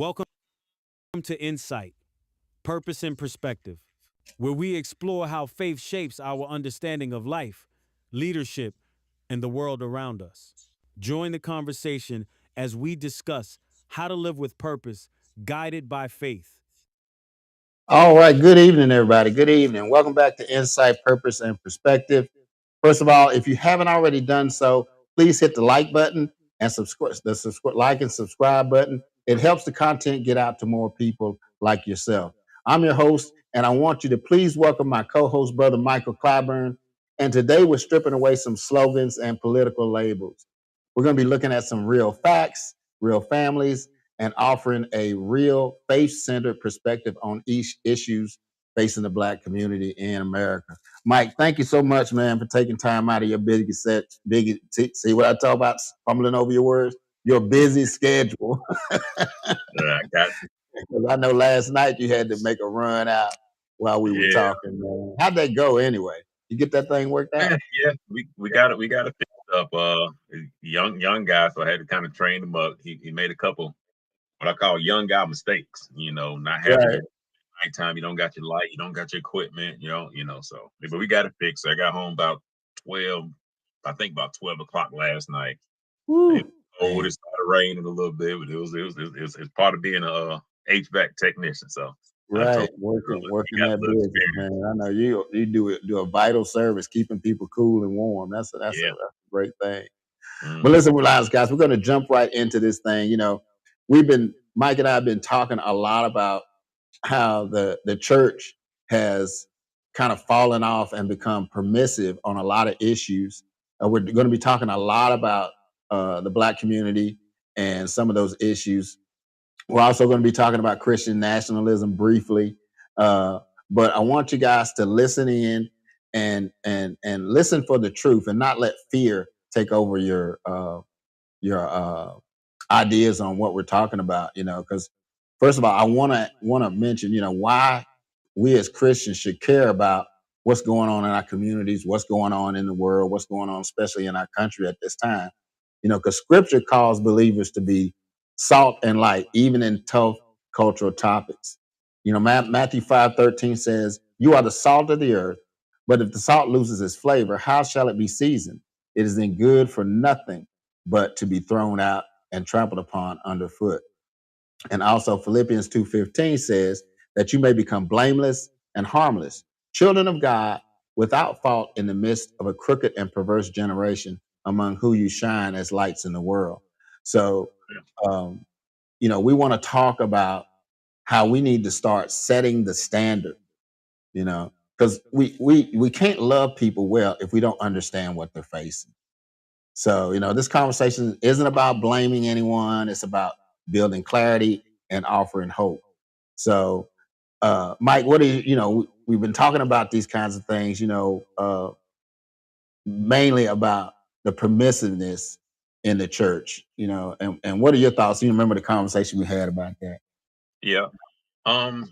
Welcome to Insight, Purpose and Perspective, where we explore how faith shapes our understanding of life, leadership, and the world around us. Join the conversation as we discuss how to live with purpose, guided by faith. All right. Good evening, everybody. Good evening. Welcome back to Insight, Purpose, and Perspective. First of all, if you haven't already done so, please hit the like button and like and subscribe button. It helps the content get out to more people like yourself. I'm your host, and I want you to please welcome my co-host, brother Michael Clyburn. And today we're stripping away some slogans and political labels. We're going to be looking at some real facts, real families, and offering a real faith-centered perspective on each issues facing the Black community in America. Mike, thank you so much, man, for taking time out of your busy set. See what I talk about? Fumbling over your words. Your busy schedule. I got you. Because I know last night you had to make a run out while we were Yeah, talking, man. How'd that go anyway? You get that thing worked out? yeah. We got it fixed up. Young guy, so I had to kind of train him up. He made a couple what I call young guy mistakes. Not having Right. your nighttime. You don't got your light. You don't got your equipment. So but we got it fixed. I got home about 12. I think about 12 o'clock last night. It Woo. was cold. It started raining a little bit, but it's part of being a HVAC technician. So I told Right, him, working you got a that little business, experience. man. I know you do a vital service, keeping people cool and warm. Yeah. That's a great thing. But Hmm. listen, guys, we're going to jump right into this thing. We've been Mike and I have been talking a lot about how the church has kind of fallen off and become permissive on a lot of issues. We're going to be talking a lot about the Black community and some of those issues. We're also going to be talking about Christian nationalism briefly, uh, but I want you guys to listen in and listen for the truth, and not let fear take over your ideas on what we're talking about. Because first of all, I want to mention why we as Christians should care about what's going on in our communities, what's going on in the world, what's going on, especially in our country at this time. Because Scripture calls believers to be salt and light, even in tough cultural topics. Matthew 5:13 says, "You are the salt of the earth, but if the salt loses its flavor, how shall it be seasoned? It is then good for nothing but to be thrown out and trampled upon underfoot." And also Philippians 2:15 says that you may become blameless and harmless, children of God, without fault in the midst of a crooked and perverse generation, among who you shine as lights in the world. So, um, we want to talk about how we need to start setting the standard, because we can't love people well if we don't understand what they're facing. So, this conversation isn't about blaming anyone. It's about building clarity and offering hope. So, Mike, what do we've been talking about these kinds of things, mainly about the permissiveness in the church, and what are your thoughts? You remember the conversation we had about that? Yeah. Um,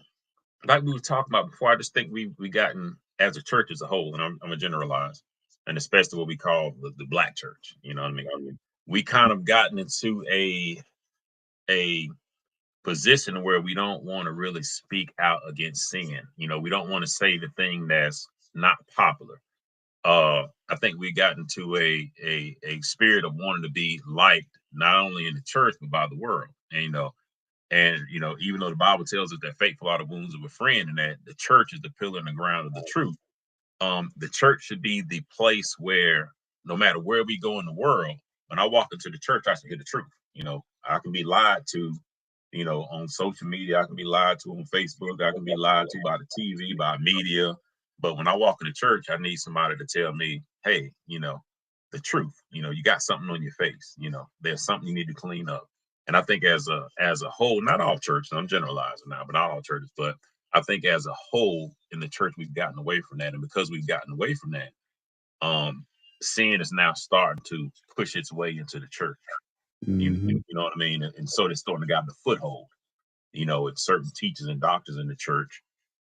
like we were talking about before, I just think we gotten as a church as a whole, and I'm a generalize, and especially what we call the Black church. You know what I mean? We kind of gotten into a position where we don't want to really speak out against sin. We don't want to say the thing that's not popular. I think we got into a spirit of wanting to be liked not only in the church but by the world. And even though the Bible tells us that faithful are the wounds of a friend, and that the church is the pillar and the ground of the truth, the church should be the place where no matter where we go in the world, when I walk into the church, I should hear the truth. I can be lied to, on social media, I can be lied to on Facebook, I can be lied to by the TV, by media. But when I walk in the church, I need somebody to tell me, hey, the truth. You got something on your face. There's something you need to clean up. And I think as a whole, not all churches, I'm generalizing now, but not all churches, but I think as a whole in the church, we've gotten away from that. And because we've gotten away from that, um, sin is now starting to push its way into the church. Hmm. You know what I mean? And so it's starting to get the foothold. It's certain teachers and doctors in the church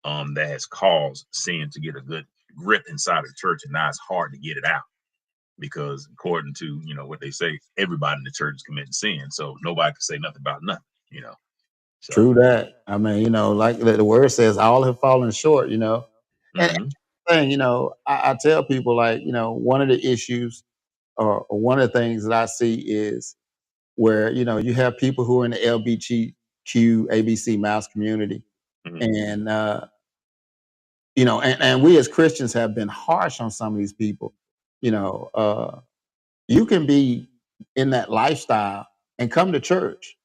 that has caused sin to get a good grip inside of the church. And now it's hard to get it out because according to, what they say, everybody in the church is committing sin. So nobody can say nothing about nothing, you know. So, True that. I mean, like the word says, all have fallen short. And hmm thing, I tell people like, one of the issues or one of the things that I see is where you have people who are in the LBGQ ABC mouse community, hmm and and we as Christians have been harsh on some of these people. You know, you can be in that lifestyle and come to church,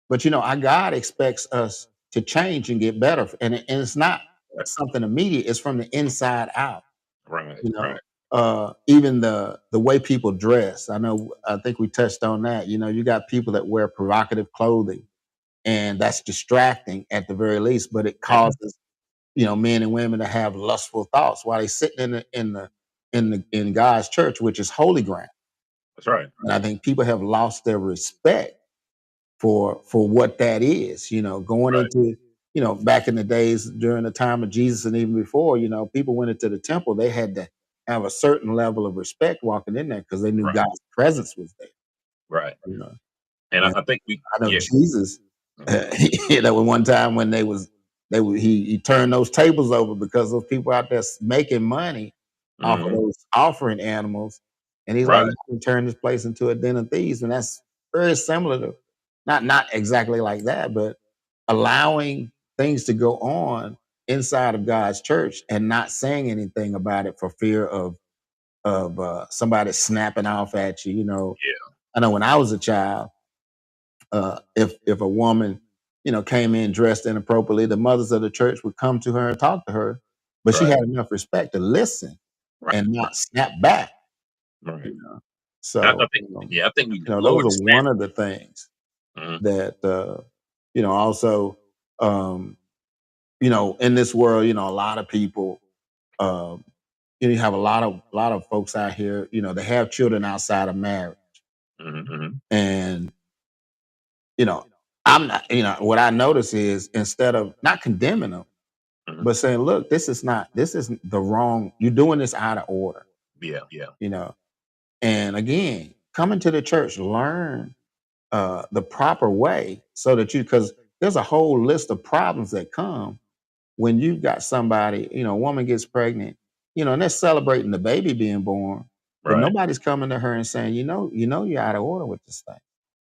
but our God expects us to change and get better, and it's not right, something immediate; it's from the inside out. right, You right, know, even the way people dress. I think we touched on that. You got people that wear provocative clothing, and that's distracting at the very least, but it hmm causes men and women to have lustful thoughts while they sitting in God's church, which is holy ground. that's right, And I think people have lost their respect for what that is. Going right, into back in the days during the time of Jesus and even before, people went into the temple. They had to have a certain level of respect walking in there because they knew right, God's presence was there. right. You know, And and I think we, I know yeah, Jesus. mhm, One time when he turned those tables over because those people out there making money off of mhm, those offering animals, and he's like, right, "You can turn this place into a den of thieves," and that's very similar to not exactly like that, but allowing things to go on inside of God's church and not saying anything about it for fear of somebody snapping off at you. yeah, I know when I was a child, if a woman, came in dressed inappropriately, the mothers of the church would come to her and talk to her, but she right, had enough respect to listen right, and right, not snap back. right. You know, I so think, yeah, I think we those lowered are the one standard. of the things Mhm, that also um, in this world, a lot of people. Um, you have a lot of folks out here, they have children outside of marriage, mhm, mhm, and you know, I'm not. What I notice is instead of not condemning them, mhm. but saying, "Look, this isn't the wrong. You're doing this out of order." Yeah, yeah, You know, and again, coming to the church, learn the proper way so that because there's a whole list of problems that come when you've got somebody, a woman gets pregnant, and they're celebrating the baby being born, but right, nobody's coming to her and saying, you're out of order with this thing.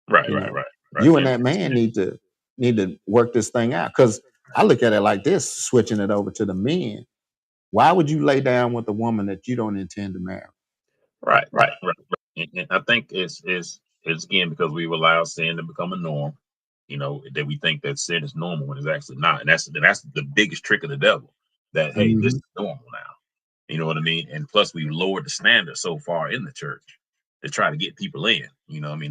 right, You right, know, right, right. you and And that man need to work this thing out. Because I look at it like this, switching it over to the men. Why would you lay down with a woman that you don't intend to marry? right, right, right. And I think it's again because we've allowed sin to become a norm. That we think that sin is normal when it's actually not, and that's the biggest trick of the devil. That hey, this Mhm. is normal now. You know what I mean? And plus, we've lowered the standard so far in the church to try to get people in.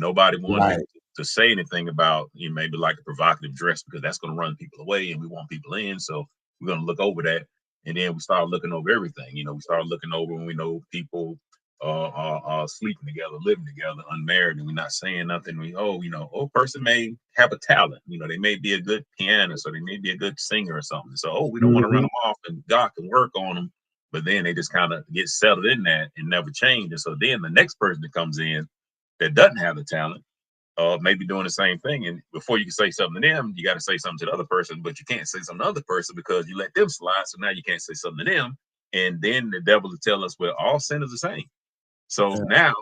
Nobody wanted Right. to say anything about maybe like a provocative dress because that's going to run people away, and we want people in. So we're going to look over that, and then we start looking over everything. We start looking over when we know people are sleeping together, living together, unmarried, and we're not saying nothing. Person may have a talent. They may be a good pianist or they may be a good singer or something. So, we don't want to run Mhm. them off, and God can work on them, but then they just kind of get settled in that and never change. And so then the next person that comes in that doesn't have the talent, maybe doing the same thing. And before you can say something to them, you got to say something to the other person, but you can't say something to the other person because you let them slide. So now you can't say something to them. And then the devil will tell us, well, all sin is the same. So Yeah. now,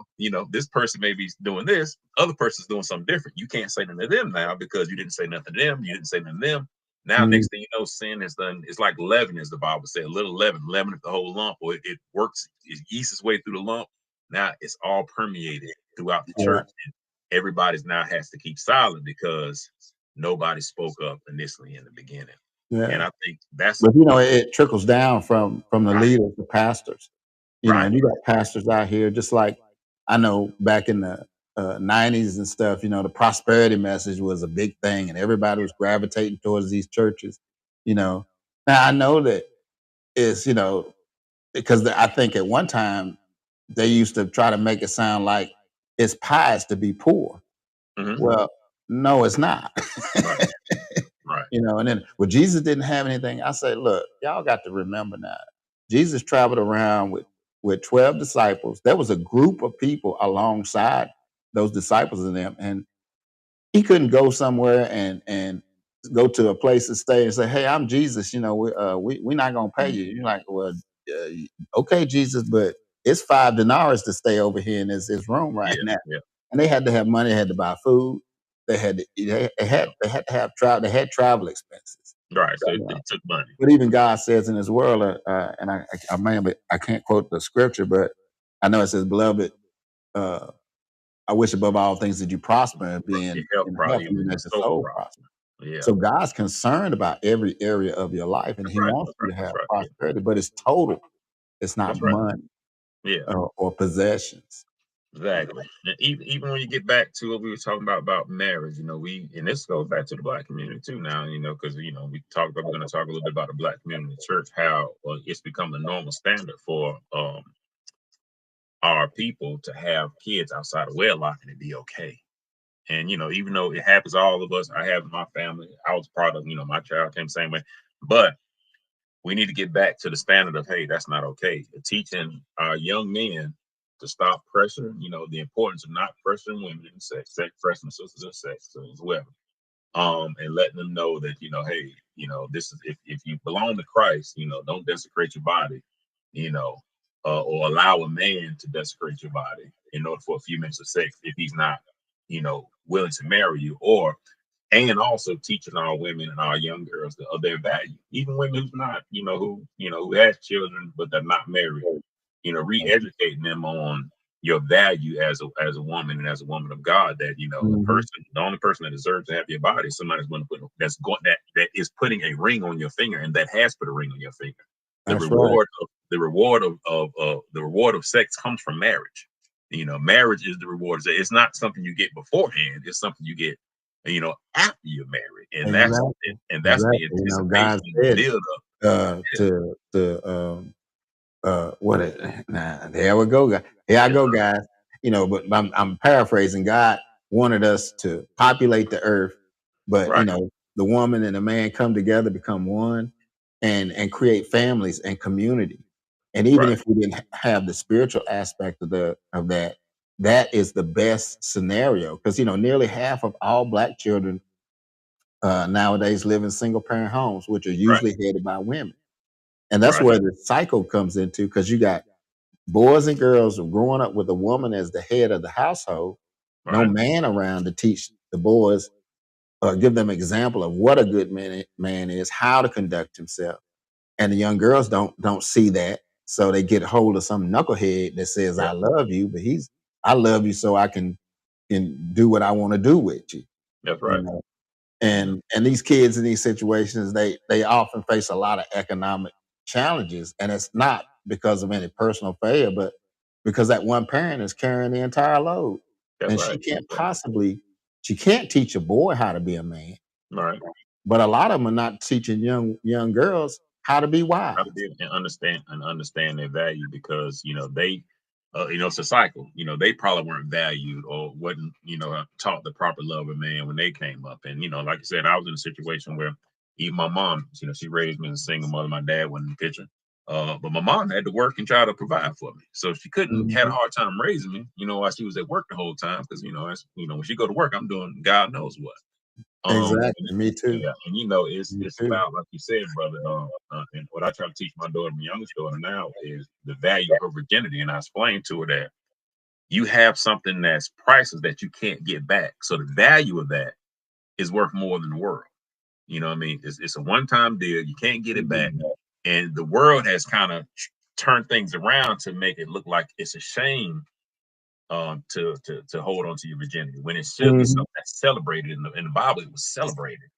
this person may be doing this, other person's doing something different. You can't say nothing to them now because you didn't say nothing to them. You didn't say nothing to them. Now, Mhm. next thing you know, sin is done. It's like leaven, as the Bible said, a little leaven the whole lump, or it works, it yeasts its way through the lump. Now it's all permeated throughout the Yeah. church. And everybody's now has to keep silent because nobody spoke up initially in the beginning. And Yeah. I think that's But it trickles down from the right, leaders, the pastors. right, And you got pastors out here, just like I know back in the '90s and stuff. The prosperity message was a big thing, and everybody was gravitating towards these churches. You know, now I know that is because I think at one time they used to try to make it sound like it's pious to be poor. hmm Well, no, it's not. right, right, And then, well, Jesus didn't have anything. I say, look, y'all got to remember now. Jesus traveled around with 12 disciples. There was a group of people alongside those disciples and them, and he couldn't go somewhere and go to a place to stay and say, "Hey, I'm Jesus. You know, we're not gonna pay you." You're like, "Well, okay, Jesus, but it's $5 to stay over here in this room right Yeah, now." yeah, And they had to have money, they had to buy food, they had to they had to have travel, they had travel expenses. right. So You know? it took money. But even God says in His Word, and I can't quote the scripture, but I know it says, "Beloved, uh, I wish above all things that you prosper and be Your in health, health, probably even even your as your soul soul prosper." prosper. Yeah, So God's concerned about every area of your life, and that's He right. wants That's you right. to That's have right. Yeah, prosperity, but it's total. It's not that's right. money Yeah. or possessions. Exactly. And even when you get back to what we were talking about marriage, we and this goes back to the black community too now, because we talked about we're going to talk a little bit about the black community church, how it's become the normal standard for our people to have kids outside of wedlock and it be okay. And even though it happens to all of us, I have in my family, I was part of, my child came the same way. But we need to get back to the standard of, hey, that's not okay. Teaching our young men to stop pressuring, the importance of not pressuring women in sex pressuring sisters in sex as well. And letting them know that, hey, this is if you belong to Christ, don't desecrate your body, you know, or allow a man to desecrate your body in order for a few minutes of sex if he's not, willing to marry you, and also teaching our women and our young girls of their value, even women who's not, who has children but they're not married, re-educating them on your value as a woman and as a woman of God. That Mhm. the only person that deserves to have your body is somebody's going to put that is putting a ring on your finger and that has put a ring on your finger. The That's right. reward of the reward of sex comes from marriage. Marriage is the reward. It's not something you get beforehand. It's something you get after you're married, and Exactly. that's the Exactly. anticipation God and the said build up. to what it nah, there we go, guys. Here I Yeah, go, guys. But I'm paraphrasing. God wanted us to populate the earth, but right, the woman and the man come together, become one, and create families and community. And even right, if we didn't have the spiritual aspect of that, that is the best scenario because nearly half of all black children nowadays live in single parent homes, which are right, usually headed by women. And that's right, where the cycle comes into because you got boys and girls are growing up with a woman as the head of the household, no right. man around to teach the boys or give them example of what a good man is, how to conduct himself. And the young girls don't see that. So they get hold of some knucklehead that says, Yeah, I love you, but I love you so I can do what I want to do with you. that's You right. know, Yeah, and these kids in these situations, they often face a lot of economic challenges, and it's not because of any personal failure, but because that one parent is carrying the entire load, that's and right. That's right. she can't teach a boy how to be a man, Right. but a lot of them are not teaching young girls how to be How to wise. be and understand their value because they it's a cycle. They probably weren't valued or wasn't taught the proper love of man when they came up. And like I said, I was in a situation where even my mom, she raised me as a single mother. My dad wasn't in the picture. But my mom had to work and try to provide for me, so she couldn't had a Mhm. hard time raising me. While she was at work the whole time, because when she go to work, I'm doing God knows what. Exactly. Me too. Yeah, and Me it's too. about like you said, brother. And what I try to teach my daughter, my youngest daughter now, is the value of her virginity, and I explain to her that you have something that's priceless that you can't get back. So the value of that is worth more than the world. You know what I mean? It's a one time deal. You can't get it back, and the world has kind of turned things around to make it look like it's a shame to hold on to your virginity when it should be Mhm. something that's celebrated in the Bible. It was celebrated.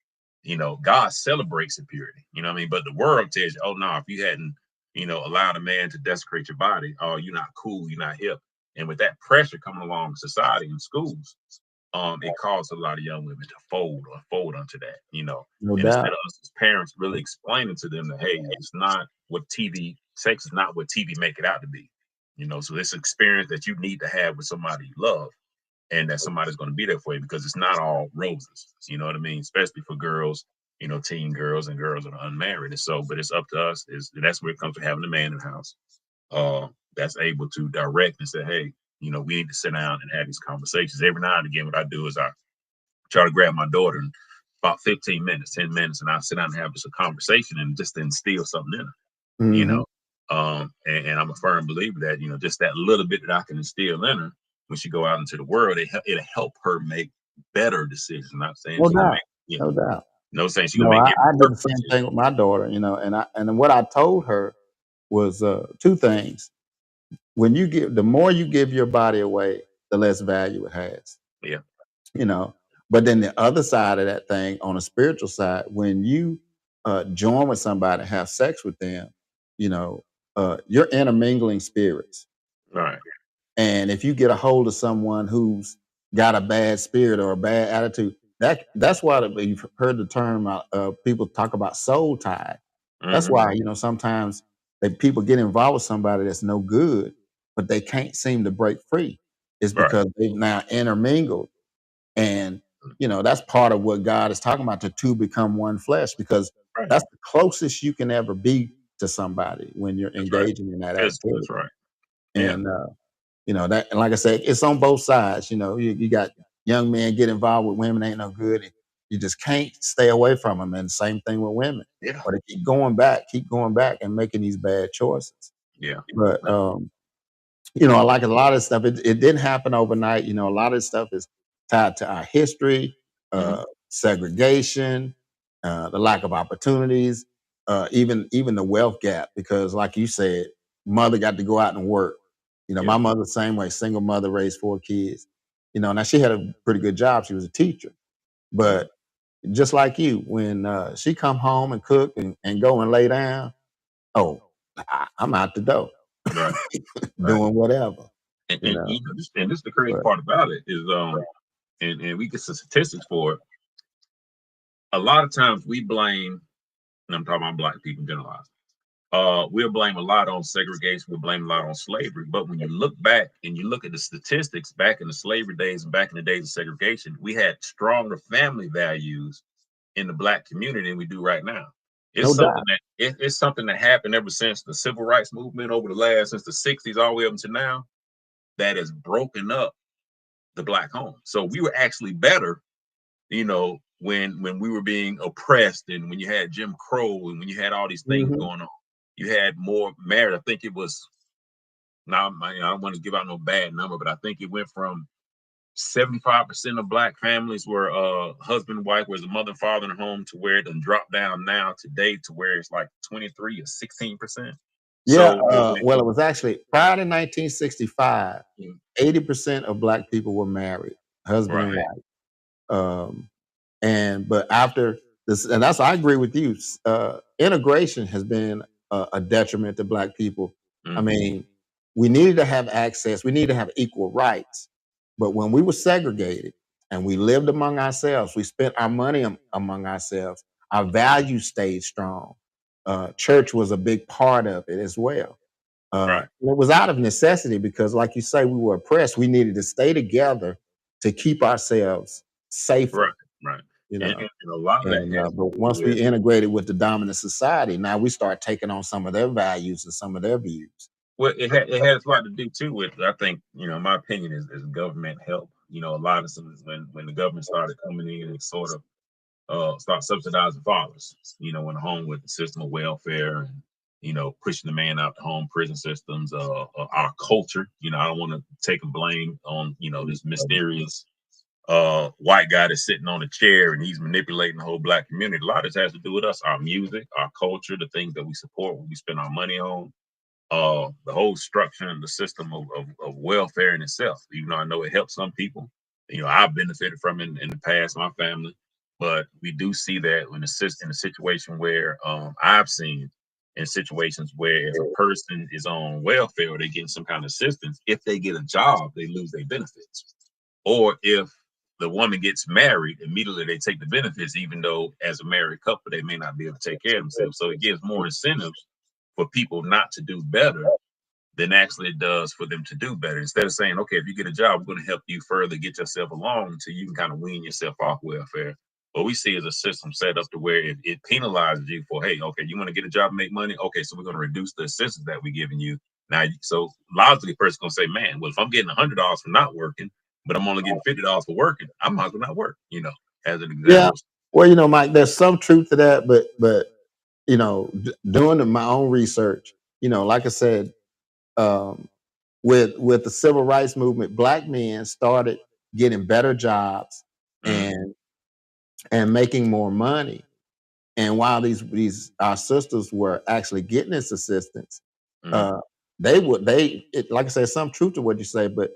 God celebrates the purity. You know what I mean? But the world tells you, oh no, if you hadn't, allowed a man to desecrate your body, oh, you're not cool, you're not hip. And with that pressure coming along in society and schools, it caused a lot of young women to fold onto that, No And instead doubt. of us as parents really explaining to them that, hey, it's not what sex is not what TV make it out to be. So this experience that you need to have with somebody you love and that somebody's going to be there for you because it's not all roses. You know what I mean? Especially for girls, teen girls and girls that are unmarried. And so, but it's up to us. That's where it comes to having a man in the house that's able to direct and say, hey, we need to sit down and have these conversations. Every now and again, what I do is I try to grab my daughter and about 15 minutes, 10 minutes, and I'll sit down and have just a conversation and just instill something in her, you Hmm. know. And I'm a firm believer that, just that little bit that I can instill in her when she go out into the world, it'll help her make better decisions. I'm not saying No she's gonna doubt. make, No doubt. no saying she's gonna No, make every I did the perfect same decision. thing with my daughter, and what I told her was two things. The more you give your body away, the less value it has. Yeah, you know. But then the other side of that thing, on a spiritual side, when you join with somebody, have sex with them, you know, you're intermingling spirits. right. And if you get a hold of someone who's got a bad spirit or a bad attitude, that's why you've heard the term, people talk about soul tie. That's Hmm. why, sometimes people get involved with somebody that's no good, but they can't seem to break free. It's Right, because they've now intermingled, and that's part of what God is talking about, the two become one flesh, because right. that's the closest you can ever be to somebody when you're That's right. engaging in that That's activity. right. Yeah, And that, and like I said, it's on both sides. You got young men get involved with women ain't no good, and you just can't stay away from them. And same thing with women, yeah, or they keep going back and making these bad choices. yeah. But No, I like a lot of stuff. It didn't happen overnight. A lot of stuff is tied to our history, hmm, segregation, the lack of opportunities, even the wealth gap. Because, like you said, mother got to go out and work. yeah, My mother, same way, single mother, raised 4 kids. Now she had a pretty good job. She was a teacher, hmm, but just like you, when she come home and cook and go and lay down, oh, I'm out the door right, right. doing whatever. And, You and know, you know, this the crazy but part about it is, and we get some statistics for it. A lot of times we blame, and I'm talking about black people generalized. We'll blame a lot on segregation. We'll blame a lot on slavery. But when you look back and you look at the statistics back in the slavery days and back in the days of segregation, we had stronger family values in the black community than we do right now. It's no something doubt. that it's something that happened ever since the civil rights movement over the last since the 60s all the way up to now that has broken up the black home. So we were actually better, when we were being oppressed and when you had Jim Crow and when you had all these things Mhm. going on. You had more marriage. I think it was now I don't want to give out no bad number, but I think it went from 75% of black families were husband and wife, was the mother and father in the home, to where it done dropped down now today to where it's like 23 or 16%. Yeah, So well, it was actually prior to 1965, when 80% of black people were married, husband right. and wife. But after this, and I agree with you. Integration has been a detriment to black people. I Hmm. mean, we needed to have access. We needed to have equal rights. But when we were segregated and we lived among ourselves, we spent our money among ourselves. Our values stayed strong. Church was a big part of it as well. Right, It was out of necessity because, like you say, we were oppressed. We needed to stay together to keep ourselves right, safer, right. you And, know. and, and a lot of that And has to but do once with we integrated with the dominant society, now we start taking on some of their values and some of their views. it has a lot to do too with, I think, my opinion is government help. A lot of some when the government started coming in and sort of start subsidizing fathers, in the home with the system of welfare and, pushing the man out the home, prison systems, our culture. I don't want to take a blame on, this mysterious white guy that's sitting on a chair and he's manipulating the whole black community. A lot of this has to do with us, our music, our culture, the things that we support, what we spend our money on, the whole structure and the system of welfare in itself. Even though I know it helps some people, I've benefited from it in the past, my family. But we do see that when in a situation where I've seen in situations where if a person is on welfare or they getting some kind of assistance, if they get a job, they lose their benefits. Or if the woman gets married, immediately they take the benefits, even though as a married couple, they may not be able to take care of themselves. So it gives more incentives for people not to do better than actually it does for them to do better. Instead of saying, okay, if you get a job, we're going to help you further get yourself along until you can kind of wean yourself off welfare. What we see is a system set up to where it penalizes you for, hey, okay, you want to get a job and make money? Okay, so we're going to reduce the assistance that we're giving you. Now, so logically, the person's going to say, man, well, if I'm getting $100 for not working, but I'm only getting $50 for working, I might as well not work, as an Yeah, example. Well, Mike, there's some truth to that, but doing my own research, like I said, um, with the civil rights movement, black men started getting better jobs Mm, and making more money. And while these our sisters were actually getting this assistance, mm, uh, like I said, some truth to what you say, but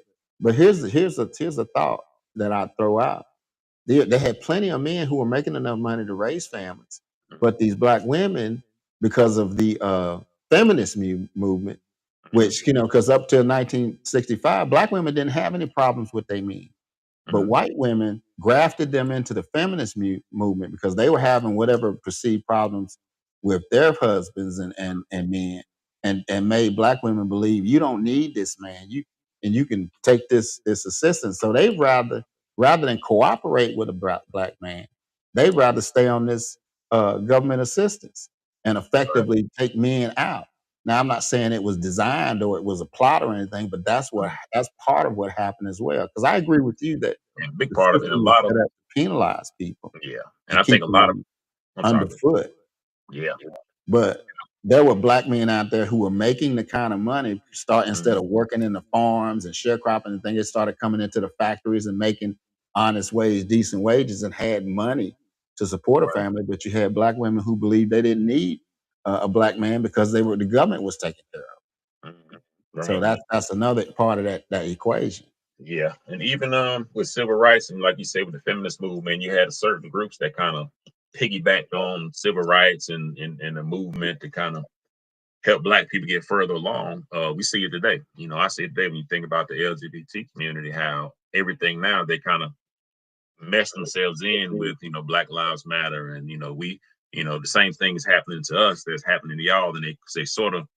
here's a thought that I throw out. They had plenty of men who were making enough money to raise families, mm, but these black women, because of the feminist movement, mm, which because up till 1965, black women didn't have any problems with their men. But mm, white women grafted them into the feminist movement because they were having whatever perceived problems with their husbands and men, and made black women believe you don't need this man, you can take this assistance. So they rather than cooperate with a black man, they rather stay on this government assistance and right. effectively take men out. Now, I'm not saying it was designed or it was a plot or anything, but Mm. that's part of what happened as well. Because I agree with you that And a big the part of it, a system was lot of, set up to penalize people yeah. And and I think keep a lot of, them I'm sorry. underfoot. Yeah. But there were black men out there who were making the kind of money, start Mm, instead of working in the farms and sharecropping and things, they started coming into the factories and making honest wage, decent wages, and had money to support a right. family. But you had black women who believed they didn't need a black man because the government was taking care of. Mhm. So Right. that's another part of that equation. Yeah. And even with civil rights and like you say with the feminist movement, you had certain groups that kind of piggybacked on civil rights and the movement to kind of help black people get further along. We see it today. I see it today when you think about the LGBT community, how everything now they kind of mesh themselves in with, Black Lives Matter. And, the same thing is happening to us that's happening to y'all. And they sort of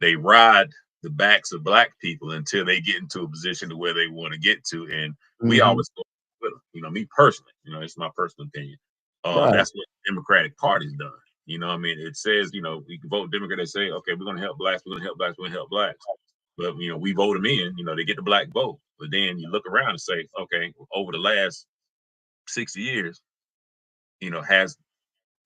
they ride the backs of black people until they get into a position to where they want to get to. And we Mhm. always go with them. Me personally, it's my personal opinion. Right. That's what the Democratic Party's done. I mean, it says, we can vote Democrat. They say, okay, we're going to help blacks. We're going to help blacks. We're going to help blacks. But, we vote them in, they get the black vote. But then you look around and say, okay, over the last 60 years, has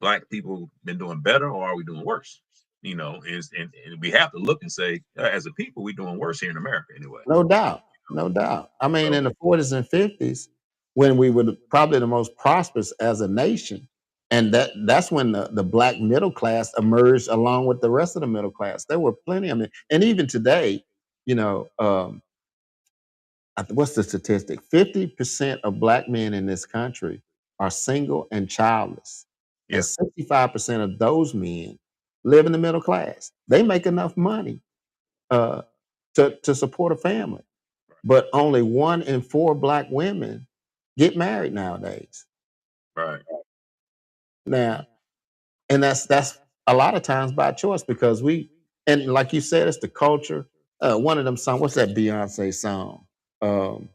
black people been doing better or are we doing worse? And we have to look and say, as a people, we're doing worse here in America anyway. No doubt. No doubt. I mean, So in the 40s and 50s, when we were probably the most prosperous as a nation, and that's when the black middle class emerged along with the rest of the middle class. There were plenty of men. And even today, you know, um, what's the statistic? 50% of black men in this country are single and childless. And yeah, 65% of those men live in the middle class. They make enough money uh, to support a family, but only 1 in 4 black women get married nowadays. right. Now, and that's a lot of times by choice because and like you said, it's the culture. One of them songs, what's that Beyonce song? Um,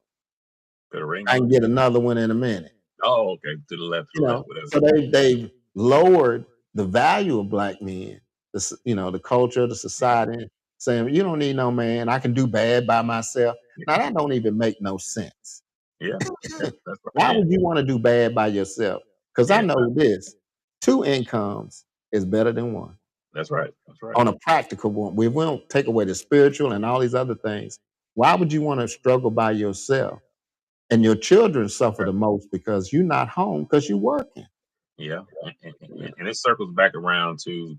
Put a ring I on can it. get another one in a minute. Oh, okay. To the left, whatever. So they've lowered the value of black men, the culture, the society, saying you don't need no man. I can do bad by myself. Yeah, Now that don't even make no sense. yeah, yeah, that's right. Why Yeah, would you want to do bad by yourself? Because I yeah, know this: 2 incomes is better than one. that's right. That's right. On a practical one, we won't take away the spiritual and all these other things. Why would you want to struggle by yourself? And your children suffer Right. the most because you're not home because you're working. Yeah, and it circles back around to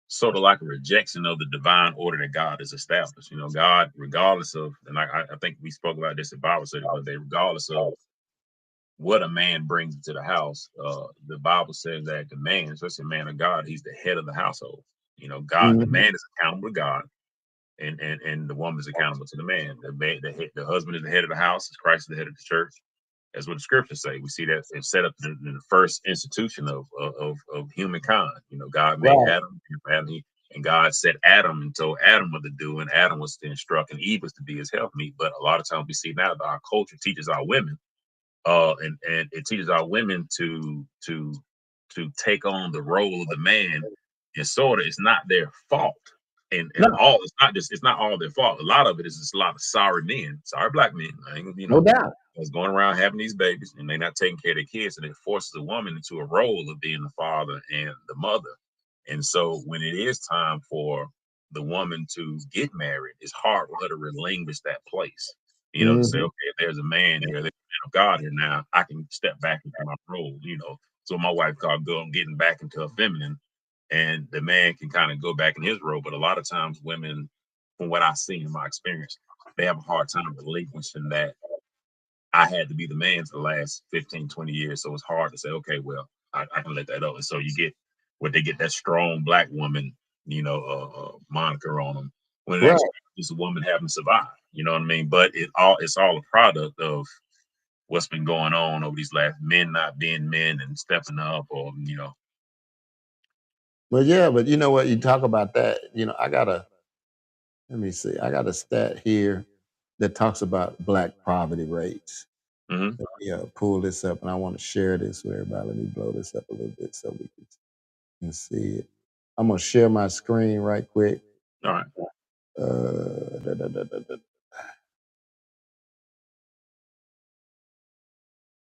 sort of like a rejection of the divine order that God has established. God, regardless of, and I think we spoke about this at Bible study the other day, regardless of what a man brings into the house, the Bible says that the man, especially a man of God, he's the head of the household. God, the Mhm. man is accountable to God, and the woman is accountable to the man. The husband is the head of the house, as Christ is the head of the church. That's what the scriptures say. We see that it's set up in the first institution of humankind. God made Right. Adam, and God set Adam and told Adam what to do, and Adam was to instruct, and Eve was to be his helpmeet. But a lot of times we see now that our culture teaches our women, and it teaches our women to take on the role of the man, and sort of it's not their fault. and No, all it's not all their fault. A lot of it is just a lot of sorry men, sorry black men. I ain't, no doubt. that's going around having these babies and they're not taking care of their kids, and it forces a woman into a role of being the father and the mother. And so when it is time for the woman to get married, it's hard for her to relinquish that place. To say, Mhm. okay, if there's a man here, there's a man of God here now, I can step back into my role. So my wife called getting back into a feminine, and the man can kind of go back in his role. But a lot of times, women, from what I've seen in my experience, they have a hard time relinquishing that. I had to be the man for the last 15, 20 years. So it's hard to say, okay, well, I can let that go. And so you get what they get that strong black woman, moniker on them, when it Right. actually is a woman having survived. You know what I mean? But it's all a product of what's been going on over these last men not being men and stepping up, or. But yeah, but you know what? You talk about that. Let me see. I got a stat here that talks about black poverty rates. Hmm. Let me pull this up, and I want to share this with everybody. Let me blow this up a little bit so we can see it. I'm gonna share my screen right quick. All right. Da, da, da, da, da.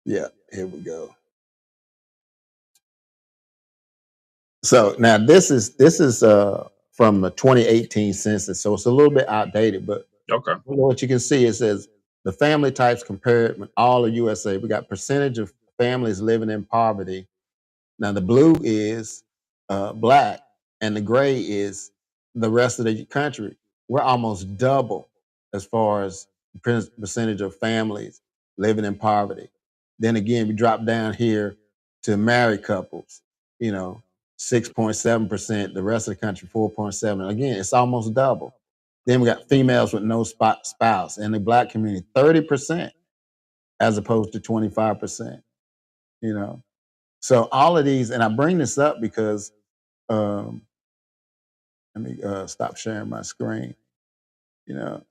Yeah, here we go. So now this is from the 2018 census, so it's a little bit outdated, but Okay. what you can see, it says the family types compared with all of USA. We got percentage of families living in poverty. Now the blue is black, and the gray is the rest of the country. We're almost double as far as percentage of families living in poverty. Then again, we drop down here to married couples. You know, 6.7%. The rest of the country 4.7. Again, it's almost double. Then we got females with no spouse. In the black community, 30% as opposed to 25%. You know, so all of these, and I bring this up because um, let me stop sharing my screen. You know,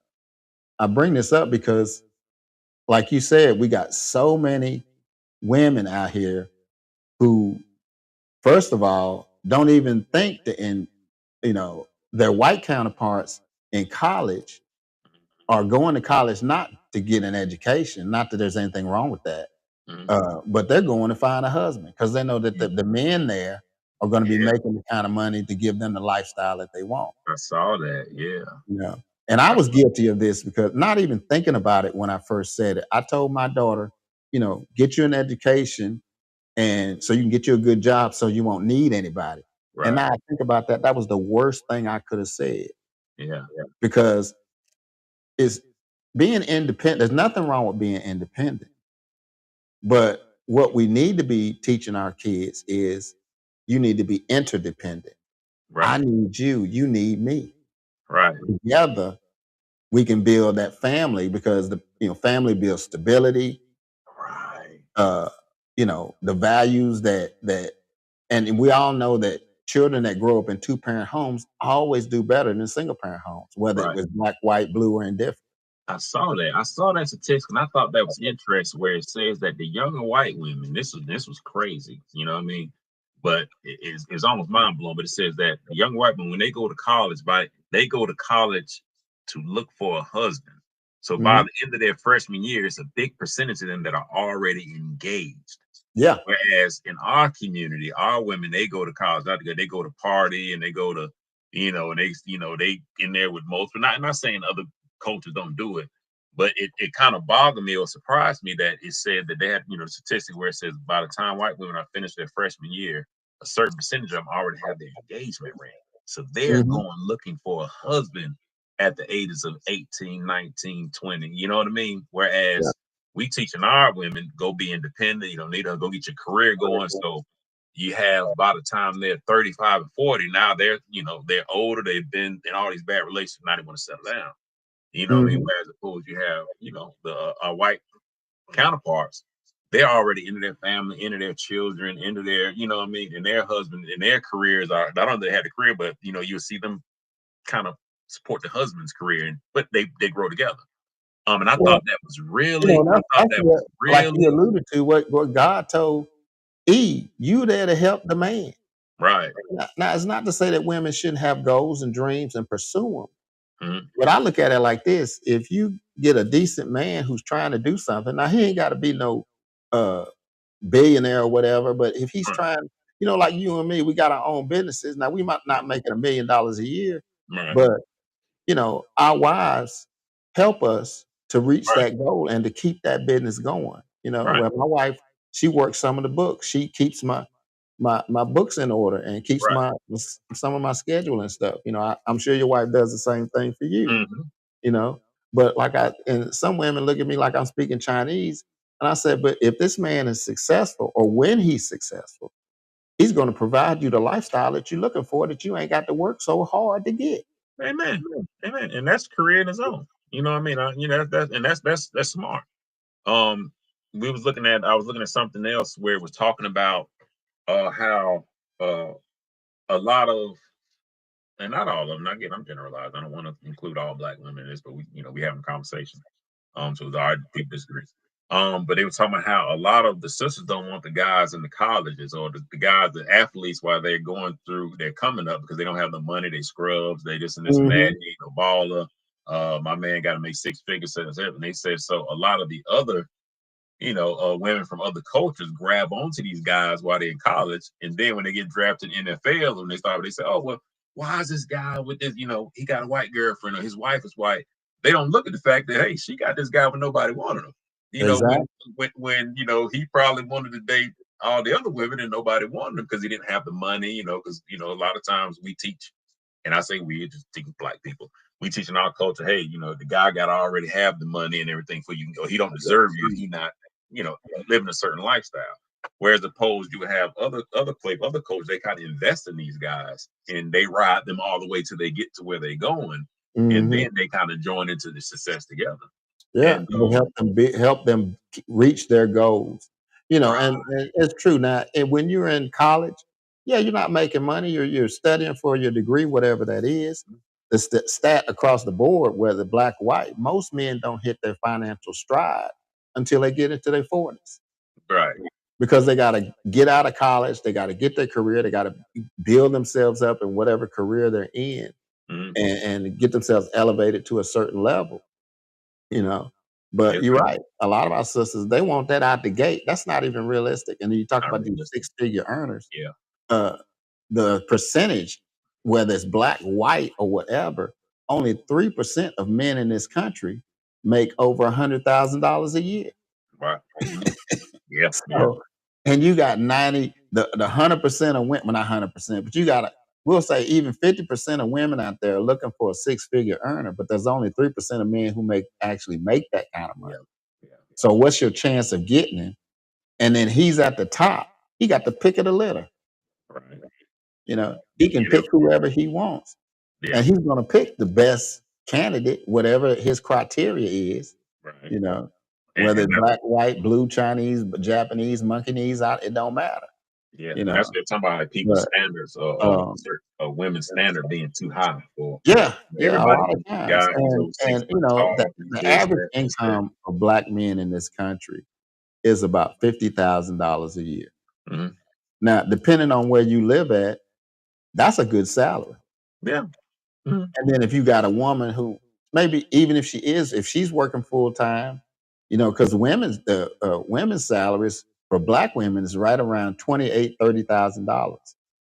I bring this up because, like you said, we got so many women out here who, first of all, don't even think that their white counterparts in college are going to college not to get an education. Not that there's anything wrong with that, Hmm. but they're going to find a husband because they know that the men there are going to be Yeah, making the kind of money to give them the lifestyle that they want. I saw that. Yeah. You know, and I I was saw, guilty of this because not even thinking about it when I first said it. I told my daughter, get you an education and so you can get you a good job so you won't need anybody. And right. now I think about that, that was the worst thing I could have said Yeah. because it's being independent. There's nothing wrong with being independent. But what we need to be teaching our kids is you need to be interdependent. I Right. need you, you need me. Right. Together, we can build that family because the family builds stability, Right. uh, the values and we all know that children that grow up in two-parent homes always do better than single-parent homes, whether it Right. was black, white, blue, or indifferent. I saw that. I saw that statistic, and I thought that was interesting. Where it says that the younger white women, this was crazy. You know what I mean? But it's almost mind blowing. But it says that the young white women, when they go to college, they go to college to look for a husband. So by Mhm. the end of their freshman year, it's a big percentage of them that are already engaged. Yeah. Whereas in our community, our women, they go to college, not to go, they go to party and they go to, and they in there with most, but not saying other cultures don't do it, but it kind of bothered me or surprised me that it said that they had, a statistic where it says by the time white women are finished their freshman year, a certain percentage of them already have their engagement ring. So they're Mhm. going looking for a husband at the ages of 18, 19, 20. You know what I mean? Yeah. Whereas we teaching our women go be independent. You don't need to go get your career going. So you have by the time they're 35 and 40, now they're older. They've been in all these bad relationships. Now they want to settle down. You know what I mean? Mhm. Whereas opposed you have, the our white counterparts, they're already into their family, into their children, into their, what I mean, and their husband and their careers are not only they had a career, but you'll see them kind of support the husband's career, but they grow together. And I Well, thought that was really, I thought that's that was what, like you really alluded to, what God told Eve, you there to help the man. Right. Now, it's not to say that women shouldn't have goals and dreams and pursue them. Mhm. But I look at it like this: if you get a decent man who's trying to do something, now he ain't got to be no uh, billionaire or whatever. But if he's Right. trying, like you and me, we got our own businesses. Now we might not making $1 million a year, Right. but our wives help us to reach Right. that goal and to keep that business going. Right. Where my wife, she works some of the books. She keeps my books in order and keeps Right. some of my schedule and stuff. I'm sure your wife does the same thing for you. Mhm. You know, but and some women look at me like I'm speaking Chinese, and I said, but if this man is successful, or when he's successful, he's going to provide you the lifestyle that you're looking for, that you ain't got to work so hard to get. Amen. Amen. And that's creating his own. You know what I mean? That's smart. Um, I was looking at something else where it was talking about how uh a lot of, and not all of them, not getting, I'm generalized. I don't want to include all black women in this, but we having a conversation. So it's hard to disagree. But they were talking about how a lot of the sisters don't want the guys in the colleges, or the guys, the athletes, while they're coming up, because they don't have the money, they scrubs, they this and this and that, Hmm. he ain't no baller. My man got to make 6 figures, and they said so. A lot of the other women from other cultures grab onto these guys while they're in college, and then when they get drafted in NFL, when they say, "Oh well, why is this guy with this? He got a white girlfriend, or his wife is white." They don't look at the fact that, hey, she got this guy when nobody wanted him. Exactly. When he probably wanted to date all the other women and nobody wanted him because he didn't have the money. Because a lot of times we teach, and I say we, just teach black people. We teach in our culture, hey, the guy got to already have the money and everything for you. Or he don't deserve you if he not, you know, living a certain lifestyle. Whereas opposed, you would have other coaches, they kind of invest in these guys and they ride them all the way till they get to where they're going, and Hmm. then they kind of join into the success together. Yeah, And to help them reach their goals. right, And it's true now. And when you're in college, yeah, you're not making money. You're studying for your degree, whatever that is. The stat across the board, whether black, white, most men don't hit their financial stride until they get into their 40s, right, because they got to get out of college, they got to get their career, they got to build themselves up in whatever career they're in, mm-hmm. and get themselves elevated to a certain level you know. But Yeah, you're right. A lot of our sisters, they want that out the gate. That's not even realistic. And then you talk not about these realistic. six-figure earners. Yeah, Uh, the percentage, whether it's black, white, or whatever, only 3% of men in this country make over $100,000 a year. right, mm-hmm. Yeah, yeah, So, and you got 90, the 100% of women, not 100%, but you got, we'll say even 50% of women out there are looking for a six-figure earner, but there's only 3% of men who actually make that kind of money. yeah, yeah, So what's your chance of getting him? And then he's at the top. He got the pick of the litter. right. He can Yeah, pick whoever he wants, yeah, and he's going to pick the best candidate, whatever his criteria is. right. You know, whether And it's black, white, blue, Chinese, Japanese, monkey knees out, it don't matter. yeah, You and that's know, what they're talking about, like people's but standards, women's standard being too high for yeah, yeah, a everybody. lot of Thinks the times, guy, he's over six and foot tall, he's the this, average that, this, that. income of black men in this country is about $50,000 a year. Hmm. Now, depending on where you live at, that's a good salary. Yeah. Hmm. And then if you got a woman who, maybe even if she's working full time, because women's salaries for black women is right around 28, $30,000.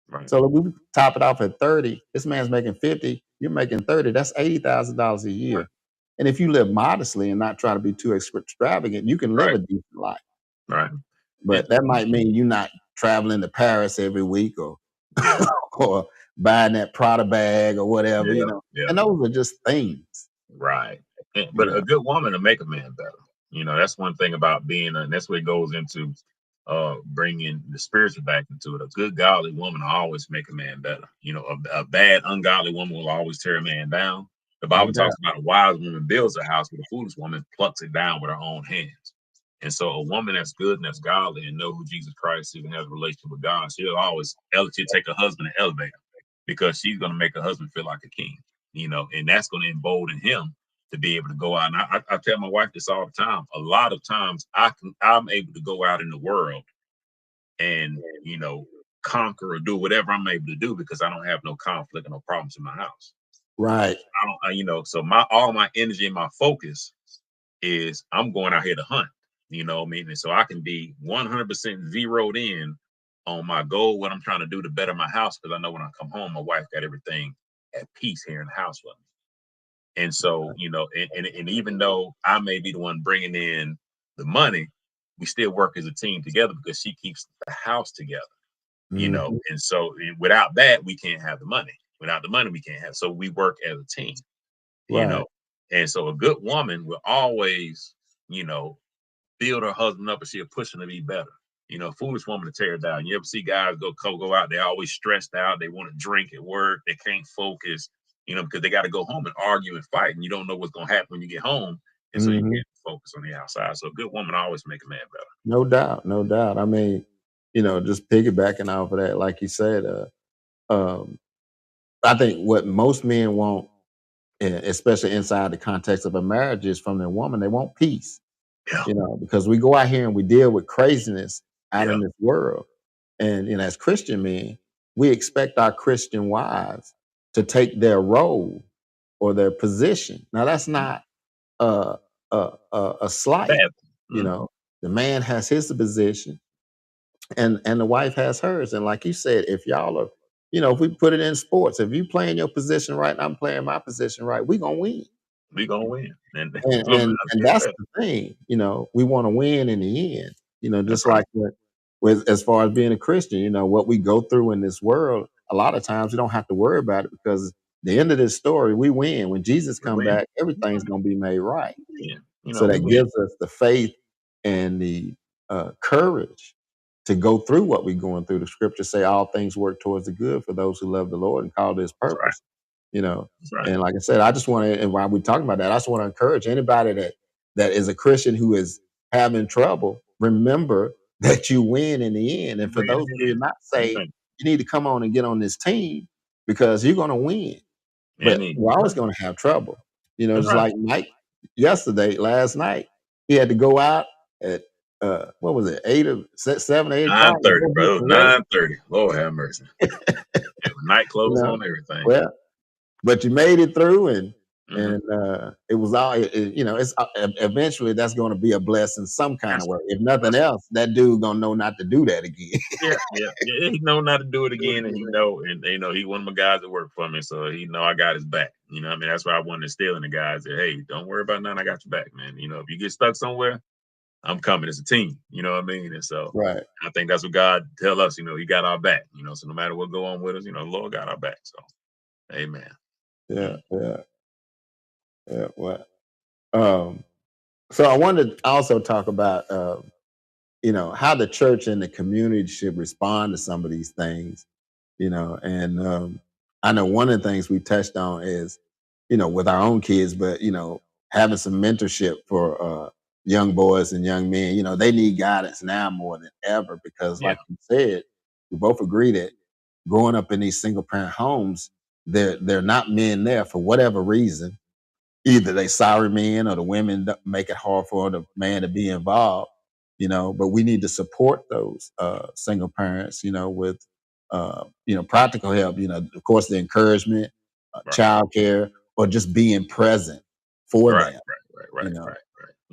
Right. So if we top it off at 30, this man's making 50, you're making 30, that's $80,000 a Right. year. And if you live modestly and not try to be too extravagant, you can live Right. a decent life. Right. And But that might mean you're not traveling to Paris every week, or yeah. or buying that Prada bag or whatever, Yeah. Yeah. and those are just things, Right. you But a know. good woman will make a man better. That's one thing about being, and that's what it goes into, bringing the spiritual back into it. A good godly woman will always make a man better. A bad ungodly woman will always tear a man down. The No Bible talks doubt. about a wise woman builds a house, but a foolish woman plucks it down with her own hands. And so a woman that's good and that's godly and know who Jesus Christ is and has a relationship with God, she'll take a husband and elevate him, because she's going to make her husband feel like a king, and that's going to embolden him to be able to go out. And I tell my wife this all the time. A lot of times I'm able to go out in the world and, conquer or do whatever I'm able to do because I don't have no conflict and no problems in my house. Right. I don't, so all my energy and my focus is I'm going out here to hunt. You know what I mean? And so I can be 100% zeroed in on my goal, what I'm trying to do to better my house, because I know when I come home, my wife got everything at peace here in the house with me. And so, and even though I may be the one bringing in the money, we still work as a team together because she keeps the house together. Mhm. And so without that, we can't have the money. Without the money, we can't have. So we work as a team, you Right. know. And so a good woman will always, you know, build her husband up and she'll push him to be better. Foolish woman to tear her down. You ever see guys go out, they're always stressed out, they want to drink at work, they can't focus, because they got to go home and argue and fight, and you don't know what's gonna happen when you get home. And so you Mhm. can't focus on the outside. So a good woman always make a man better. No doubt, no doubt. I mean, just piggybacking off of that, like you said, um, I think what most men want, especially inside the context of a marriage, is from their woman. They want peace, Yeah. because we go out here and we deal with craziness out Yeah. in this world. And as Christian men, we expect our Christian wives to take their role or their position. Now, that's not a a slight. Bad. You Mm. know, the man has his position, and the wife has hers. And like you said, if y'all are, if we put it in sports, if you playing your position right and I'm playing my position right, we gonna win. We gonna win. And And look, and I and said that's that. the thing, we want to win in the end. That's Just right. like with as far as being a Christian, what we go through in this world, a lot of times we don't have to worry about it because the end of this story, we win. When Jesus We come win. back, everything's gonna be made right. We win. So We that win. gives us the faith and the courage to go through what we're going through. The scriptures say all things work towards the good for those who love the Lord and call His That's right. purpose. You know, That's right. and like I said, I just want to, and while we're talking about that, I just want to encourage anybody that is a Christian who is having trouble. Remember that you win in the end. And for Win in those of the you who are end. not saved, Amen. you need to come on and get on this team because you're going to win. But Indeed. we're That's always right. going to have trouble. That's Just right. like Mike last night, he had to go out at what was it, 7, 8 o'clock and 9:30, go hit bro. the road. 9:30. Lord have mercy. Yeah, night You clothes know, on, everything. well, but you made it through, and Hmm. it was all. It's eventually that's going to be a blessing some kind That's of way. If nothing that's else, that dude gonna know not to do that again. yeah. He know not to do it again, and he one of my guys that work for me, so he know I got his back. What I mean, that's why I wanted to steal in the guys that, hey, don't worry about nothing, I got your back, man. If you get stuck somewhere, I'm coming as a team. You know what I mean? And so Right. I think that's what God tell us. He got our back. So no matter what go on with us, the Lord got our back. So, amen. Yeah. Mm. Yeah. Yeah. Well. Um. So I wanted to also talk about how the church and the community should respond to some of these things. And I know one of the things we touched on is with our own kids, but having some mentorship for young boys and young men. They need guidance now more than ever because, Yeah. like you said, we both agree that growing up in these single parent homes, they're not men there for whatever reason. Either they sorry men or the women make it hard for the man to be involved. But we need to support those single parents. With practical help. Of course, the encouragement, Right. childcare, or just being present for Right. them. Right. You know, Right.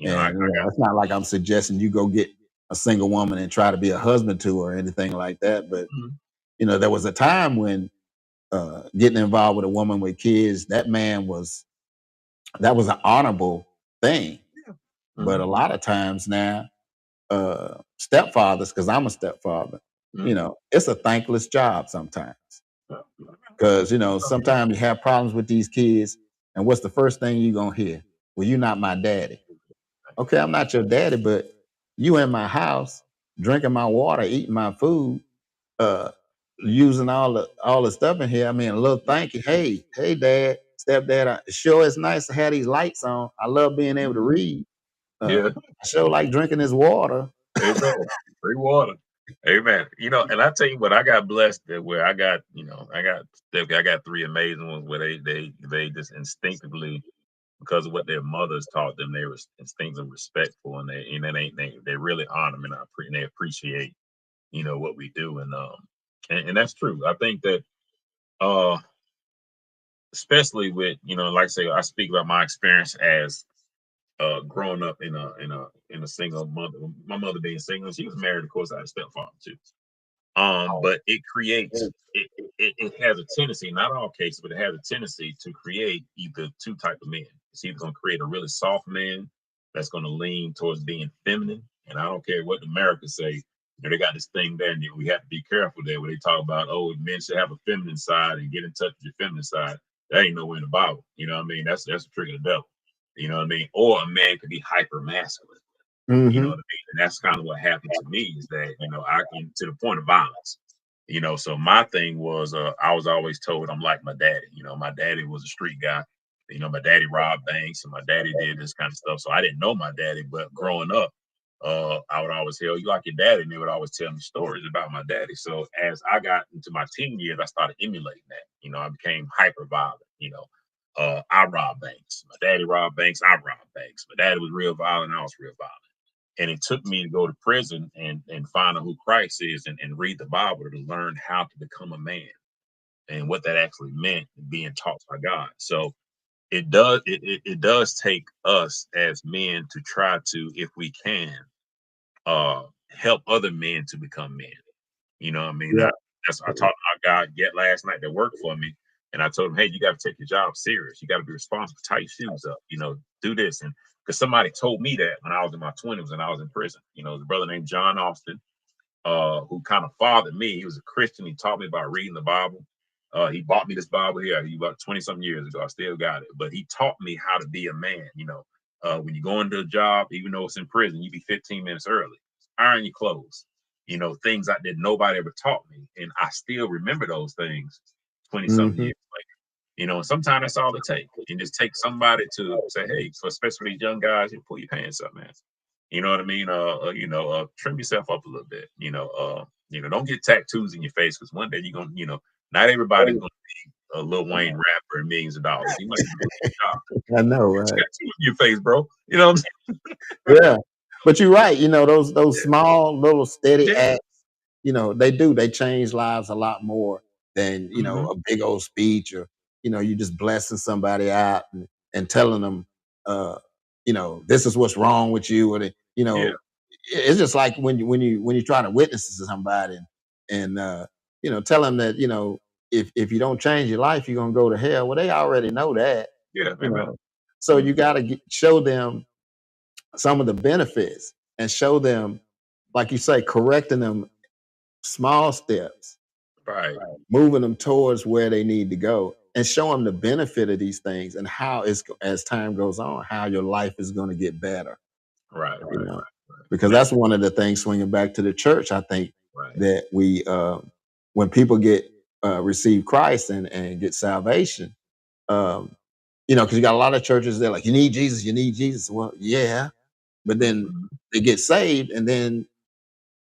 Right. I and got it's not like I'm suggesting you go get a single woman and try to be a husband to her or anything like that. But Mhm. there was a time when getting involved with a woman with kids, that was an honorable thing. Yeah. But a Mhm. lot of times now, stepfathers, because I'm a stepfather, Mhm. it's a thankless job sometimes. Because sometimes you have problems with these kids, and what's the first thing you're gonna hear? Well, you're not my daddy. Okay, I'm not your daddy, but you in my house, drinking my water, eating my food, uh, using all the stuff in here. I mean, a little thank you. Hey, dad, stepdad. Sure, it's nice to have these lights on. I love being able to read. Yeah. I sure like drinking this water. Amen. Free water. Amen. And I tell you what, I got blessed that where I got three amazing ones where they just instinctively, because of what their mothers taught them, they were instinctively respectful, and they really honor me, and they appreciate what we do. And And that's true. I think that uh especially with, like I say, I speak about my experience as growing up in a single mother, my mother being single. She was married, of course. I had a stepfather too. But it has a tendency, not all cases, but it has a tendency to create either two type of men. It's either going to create a really soft man that's going to lean towards being feminine, and I don't care what America say. They got this thing there, and we have to be careful there where they talk about, oh, men should have a feminine side and get in touch with your feminine side. That ain't nowhere in the Bible. You know what I mean? That's a trick of the devil. You know what I mean? Or a man could be hyper masculine. You know Mm-hmm. what I mean? And that's kind of what happened to me is that, I can to the point of violence. So my thing was I was always told I'm like my daddy. My daddy was a street guy. My daddy robbed banks and my daddy did this kind of stuff. So I didn't know my daddy, but growing up, I would always hear, you like your daddy, and they would always tell me stories about my daddy. So as I got into my teen years, I started emulating that. I became hyper violent. I robbed banks. My daddy robbed banks. I robbed banks. My daddy was real violent. I was real violent. And it took me to go to prison and find out who Christ is and read the Bible to learn how to become a man and what that actually meant being taught by God. So it does take us as men to try to, if we can, help other men to become men. You know what I mean? Yeah. I talked to our guy get last night that worked for me. And I told him, hey, you got to take your job serious. You got to be responsible, tie your shoes up, do this. And because somebody told me that when I was in my 20s and I was in prison. There's a brother named John Austin, who kind of fathered me. He was a Christian. He taught me about reading the Bible. He bought me this Bible here about 20 something years ago. I still got it. But he taught me how to be a man. When you go into a job, even though it's in prison, you be 15 minutes early. Iron your clothes. Things I did nobody ever taught me. And I still remember those things 20 something Mm-hmm. years later. And sometimes that's all it takes. And just take somebody to say, hey, so especially these young guys, you pull your pants up, man. You know what I mean? Trim yourself up a little bit. Don't get tattoos in your face because one day you're gonna, not everybody's gonna be a Lil Wayne rapper and millions of dollars. You might be doing your job. I know, Get a right? tattoo in your face, bro. You know what I'm Yeah. But you're right. Those small little steady saying? Yeah. acts, they change lives a lot more than, Hmm. a big old speech or, you just blessing somebody out and telling them, uh, this is what's wrong with you. Or, Yeah. it's just like when you try to witness to somebody and tell them that, if you don't change your life, you're going to go to hell. Well, they already know that, Yeah. you Amen. know. So you got to show them some of the benefits and show them, like you say, correcting them small steps, Right. moving them towards where they need to go, and show them the benefit of these things and how it's as time goes on, how your life is going to get better. Right. You Right. know, Right. because Man. that's one of the things. Swinging back to the church, I think Right. that when people get receive Christ and get salvation, um, because you got a lot of churches that like, you need Jesus, you need Jesus. Well, yeah, but then Mhm. they get saved, and then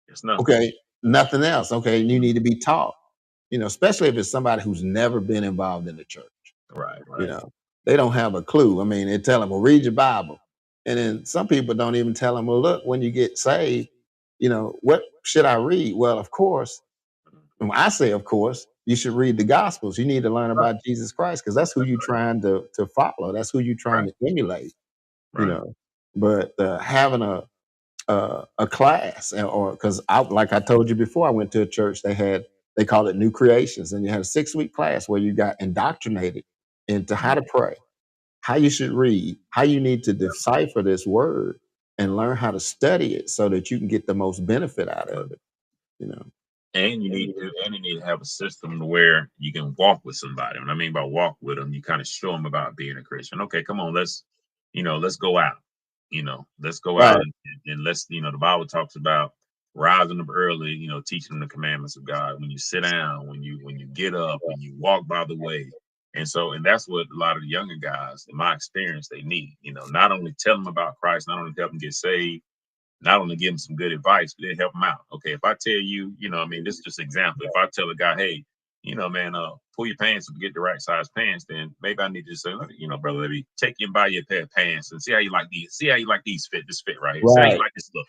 It's nothing. okay, nothing else. Okay, you Mhm. need to be taught. Especially if it's somebody who's never been involved in the church. Right. You Right. know, they don't have a clue. I mean, they tell them, "Well, read your Bible," and then some people don't even tell them, "Well, look, when you get saved, what should I read?" Well, of course, when I say, of course, you should read the Gospels. You need to learn Right. about Jesus Christ because that's who you're trying to follow. That's who you're trying Right. to emulate. You Right. know, but having a class or because I like I told you before, I went to a church. They called it New Creations, and you had a 6-week class where you got indoctrinated into how Mhm. to pray, how you should read, how you need to decipher this word, and learn how to study it so that you can get the most benefit out Yeah. of it. You know. And you need to have a system to where you can walk with somebody. When I mean by walk with them, you kind of show them about being a Christian. Okay, come on, let's go out. Let's go out Right. and let's, the Bible talks about rising up early, teaching them the commandments of God. When you sit down, when you get up, when you walk by the way. And that's what a lot of the younger guys, in my experience, they need. Not only tell them about Christ, not only help them get saved, not only give them some good advice, but then help them out. Okay, if I tell you, I mean, this is just an example. If I tell a guy, hey, man, pull your pants up, get the right size pants, then maybe I need to say, brother, let me take you and buy you a pair of pants and see how you like these. See how you like these fit. This fit right here. See how you Right. like this look.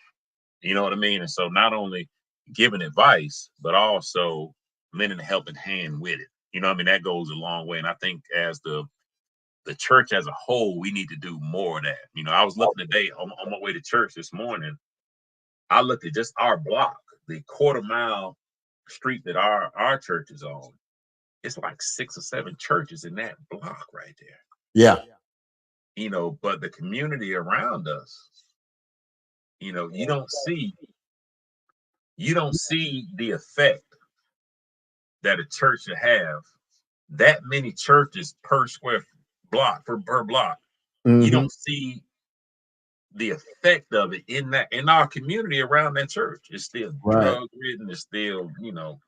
You know what I mean? And so not only giving advice, but also lending a helping hand with it. You know, I mean, that goes a long way. And I think as the church as a whole, we need to do more of that. You know, I was looking today on my way to church this morning. I looked at just our block, the quarter-mile street that our church is on. It's like 6 or 7 churches in that block right there. Yeah. You know, but the community around us, you know, you don't see the effect that a church should have. That many churches per square block, per block. You Mm-hmm. don't see the effect of it in our community around that church. It's still Right. drug ridden. It's still, you know,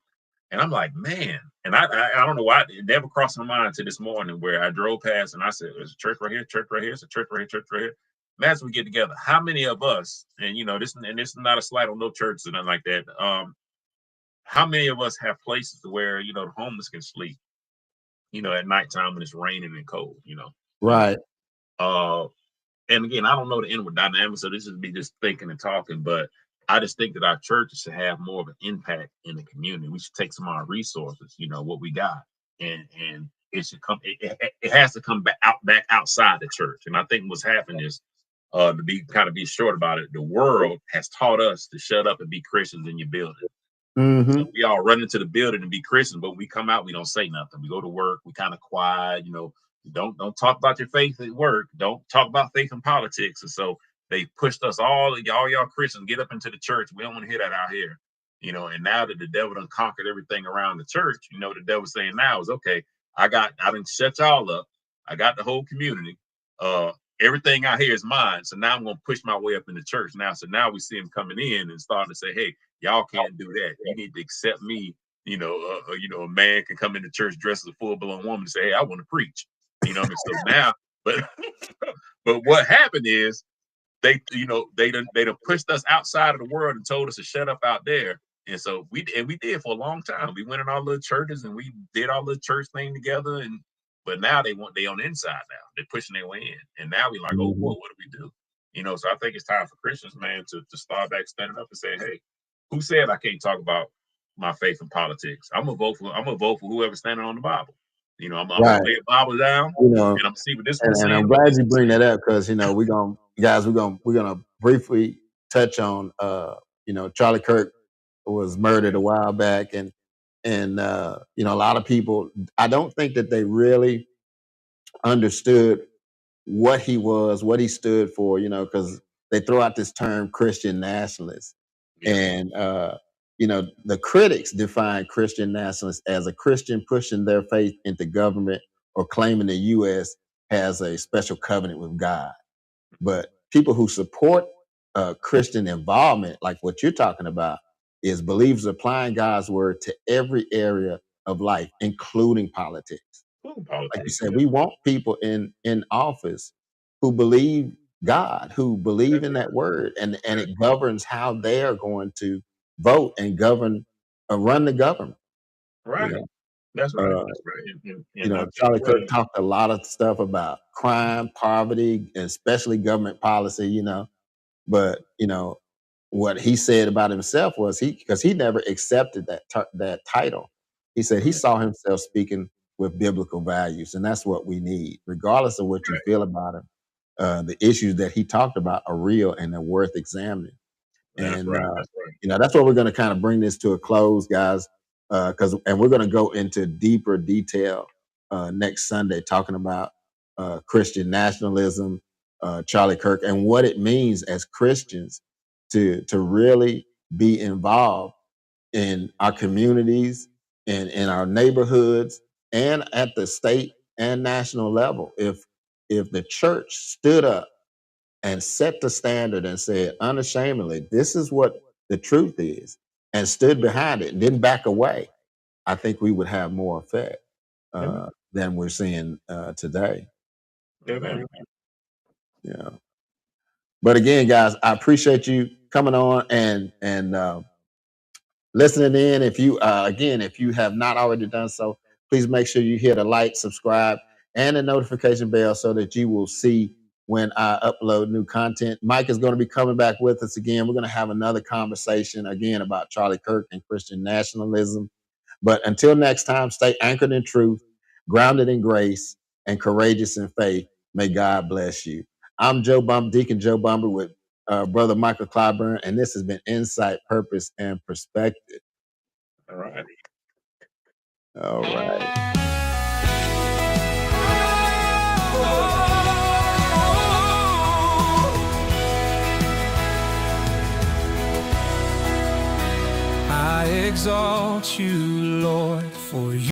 and I'm like, man, and I don't know why it never crossed my mind to this morning where I drove past and I said, there's a church right here, church right here, it's a church right here, church right here. Imagine we get together. How many of us, and you know, this is not a slight on no churches or nothing like that. How many of us have places where, you know, the homeless can sleep, you know, at nighttime when it's raining and cold, you know. Right. And again, I don't know the inward dynamics, so this is me just thinking and talking, but I just think that our churches should have more of an impact in the community. We should take some of our resources, you know, what we got, and it should come. It has to come back outside the church. And I think what's happened is, to be short about it, the world has taught us to shut up and be Christians in your building. Mm-hmm. So we all run into the building and be Christians, but we come out, we don't say nothing. We go to work, we kind of quiet, you know. Don't talk about your faith at work. Don't talk about faith in politics. And so they pushed us all y'all Christians, get up into the church. We don't want to hear that out here, you know. And now that the devil done conquered everything around the church, you know, the devil's saying now is okay. I didn't shut y'all up. I got the whole community. Everything out here is mine. So now I'm gonna push my way up in the church now. So now we see him coming in and starting to say, hey, y'all can't do that. You need to accept me. You know, a man can come into church dressed as a full-blown woman and say, hey, I want to preach. You know what I mean? So now, but what happened is they done pushed us outside of the world and told us to shut up out there. And so we did for a long time. We went in our little churches and we did our little church thing together. But now they on the inside now. They're pushing their way in. And now we like, oh, whoa, what do we do? You know, so I think it's time for Christians, man, to start back standing up and say, hey, who said I can't talk about my faith in politics? I'm gonna vote for whoever's standing on the Bible. You know, I'm gonna lay the Bible down You know, and I'm gonna see what this one's and saying. I'm glad you bring that up because, you know, we're gonna briefly touch on you know, Charlie Kirk was murdered a while back, and you know, a lot of people, I don't think that they really understood what he was, what he stood for, you know, because they throw out this term Christian nationalist. Yeah. And you know, the critics define Christian nationalists as a Christian pushing their faith into government or claiming the US has a special covenant with God. But people who support Christian involvement, like what you're talking about, is believers applying God's word to every area of life, including politics. Like you said, we want people in office who believe God, who believe in that word, and it governs how they are going to vote and run the government. Right. You know, That's right. uh, That's right. you know, And Charlie Kirk talked a lot of stuff about crime, poverty, and especially government policy. You know, but you know what he said about himself was because he never accepted that title. He said he saw himself speaking with biblical values, and that's what we need, regardless of what you feel about him. The issues that he talked about are real and they're worth examining. That's And right. That's right. you know, that's where we're going to kind of bring this to a close, guys, and we're going to go into deeper detail next Sunday, talking about Christian nationalism, Charlie Kirk, and what it means as Christians to really be involved in our communities and in our neighborhoods and at the state and national level. If the church stood up and set the standard and said unashamedly, this is what the truth is, and stood behind it and didn't back away, I think we would have more effect than we're seeing today. Amen. Yeah. But again, guys, I appreciate you coming on and listening in. If you again, if you have not already done so, please make sure you hit a like, subscribe, and a notification bell so that you will see when I upload new content. Mike is going to be coming back with us again. We're going to have another conversation again about Charlie Kirk and Christian nationalism. But until next time, stay anchored in truth, grounded in grace, and courageous in faith. May God bless you. I'm Deacon Joe Bumber with Brother Michael Clyburn, and this has been Insight, Purpose, and Perspective. All right. All right. I exalt you, Lord, for you.